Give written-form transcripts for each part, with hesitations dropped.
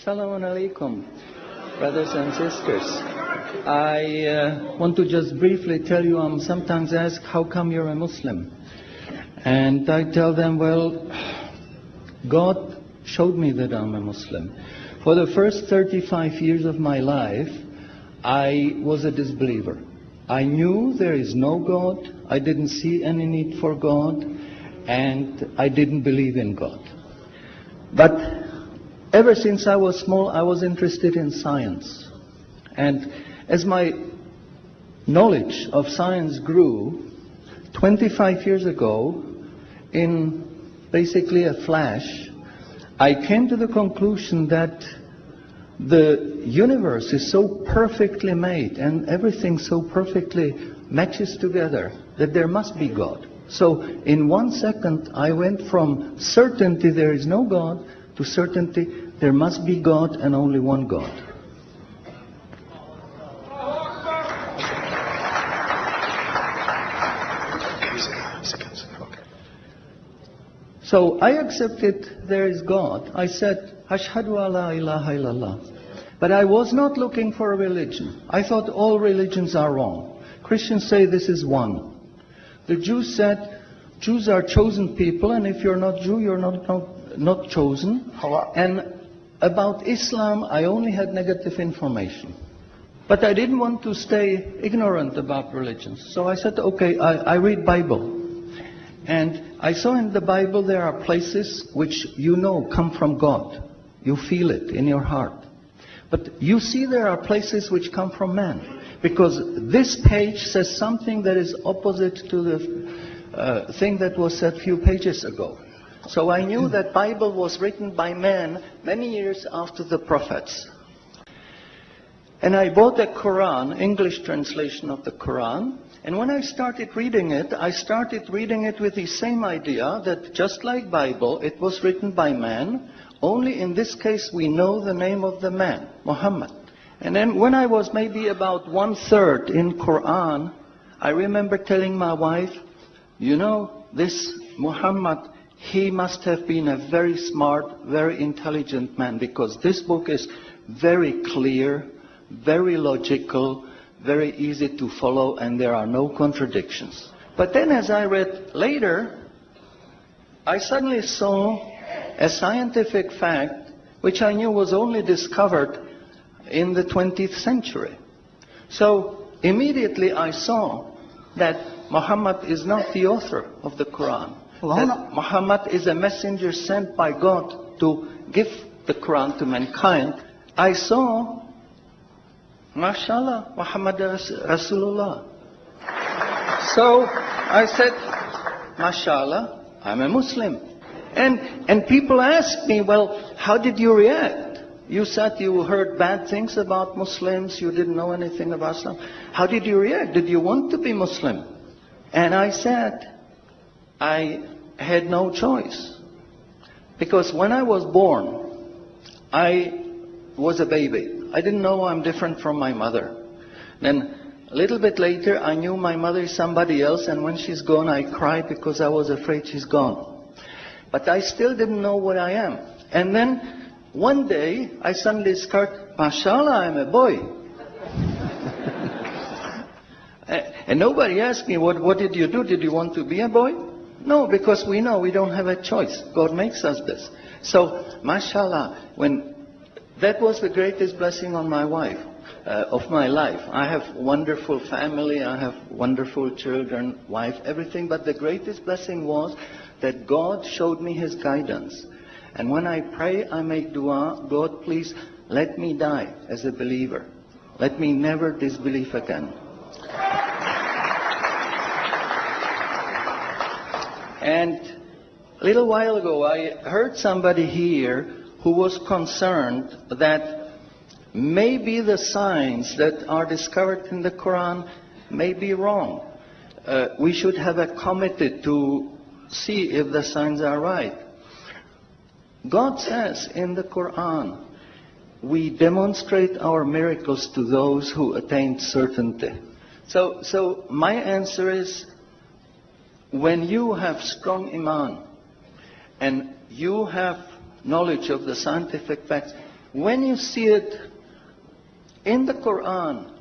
Shalom Alaikum, brothers and sisters. I want to just briefly tell you, I'm sometimes asked, how come you're a Muslim? And I tell them, well, God showed me that I'm a Muslim. For the first 35 years of my life, I was a disbeliever. I knew there is no God, I didn't see any need for God, and I didn't believe in God. But ever since I was small, I was interested in science. And as my knowledge of science grew, 25 years ago, in basically a flash, I came to the conclusion that the universe is so perfectly made and everything so perfectly matches together that there must be God. So in 1 second, I went from certainty there is no God to certainty there must be God and only one God. So I accepted there is God. I said, Ashhadu alla ilaha illallah. But I was not looking for a religion. I thought all religions are wrong. Christians say this is one. The Jews said, Jews are chosen people, and if you're not Jew, you're not chosen. And about Islam, I only had negative information. But I didn't want to stay ignorant about religions. So I said, okay, I read Bible. And I saw in the Bible there are places which you know come from God. You feel it in your heart. But you see there are places which come from man. Because this page says something that is opposite to the thing that was said a few pages ago. So I knew that Bible was written by man many years after the prophets. And I bought a Quran, English translation of the Quran. And when I started reading it with the same idea that just like Bible, it was written by man. Only in this case we know the name of the man, Muhammad. And then when I was maybe about 1/3 in Quran, I remember telling my wife, you know, this Muhammad, he must have been a very smart, very intelligent man, because this book is very clear, very logical, very easy to follow, and there are no contradictions. But then as I read later, I suddenly saw a scientific fact which I knew was only discovered in the 20th century. So immediately I saw that Muhammad is not the author of the Quran. That Muhammad is a messenger sent by God to give the Quran to mankind. I saw, mashallah, Muhammad Rasulullah. So I said, mashallah, I'm a Muslim. And people ask me, well, how did you react? You said you heard bad things about Muslims, you didn't know anything about Islam. How did you react? Did you want to be Muslim? And I said, I had no choice. Because when I was born, I was a baby. I didn't know I'm different from my mother. Then a little bit later, I knew my mother is somebody else, and when she's gone, I cried because I was afraid she's gone. But I still didn't know what I am. And then one day, I suddenly discovered, mashallah, I'm a boy. And nobody asked me, what did you do? Did you want to be a boy? No, because we know we don't have a choice. God makes us this. So, mashallah, that was the greatest blessing on my wife, of my life. I have wonderful family, I have wonderful children, wife, everything. But the greatest blessing was that God showed me His guidance. And when I pray, I make dua, God, please let me die as a believer. Let me never disbelieve again. And a little while ago, I heard somebody here who was concerned that maybe the signs that are discovered in the Quran may be wrong. We should have a committee to see if the signs are right. God says in the Quran, we demonstrate our miracles to those who attained certainty. So my answer is, when you have strong iman and you have knowledge of the scientific facts, When you see it in the Quran,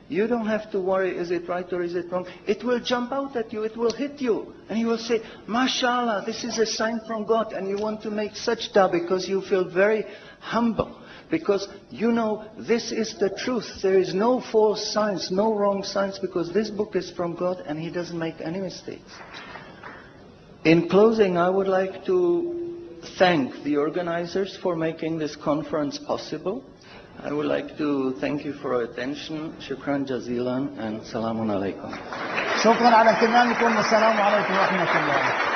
you don't have to worry, is it right or is it wrong? It will jump out at you, it will hit you. And you will say, MashaAllah, this is a sign from God. And you want to make sajda because you feel very humble. Because you know this is the truth. There is no false science, no wrong science, because this book is from God and He doesn't make any mistakes. In closing, I would like to thank the organizers for making this conference possible. I would like to thank you for your attention. Shukran jazilan and salamun alaikum. شكرا على اهتمامكم والسلام عليكم ورحمة الله.